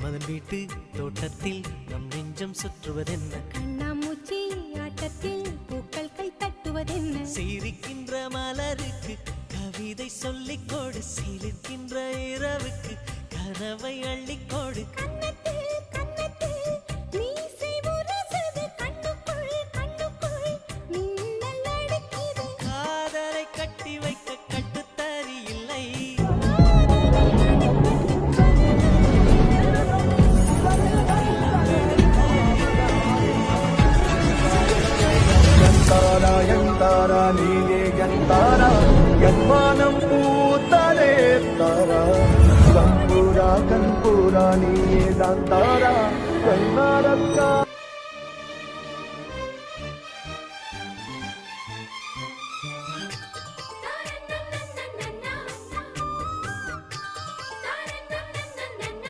அதன் வீட்டு தோட்டத்தில் நம் நெஞ்சம் சுற்றுவதென்ன கண்ணாமூச்சி ஆட்டத்தில் பூக்கள் கை தட்டுவதென்ன சிரிக்கின்ற மலருக்கு கவிதை சொல்லிக்கோடு சிரிக்கின்ற இரவுக்கு கனவை அள்ளிக்கோடு காதலை கட்டி வைக்க கட்டுத்தறி இல்லை ಎಂತಾರ ನೀಗೆ ಎಂತಾರ ಯನ್ಮಾನಂ ಪೂತಲೇ ತಾರ ಕಂಪೂರ ಕನ್ಪೂರ ನೀಗೆ ದಂತಾರ ಕನ್ನಡಕ್ಕ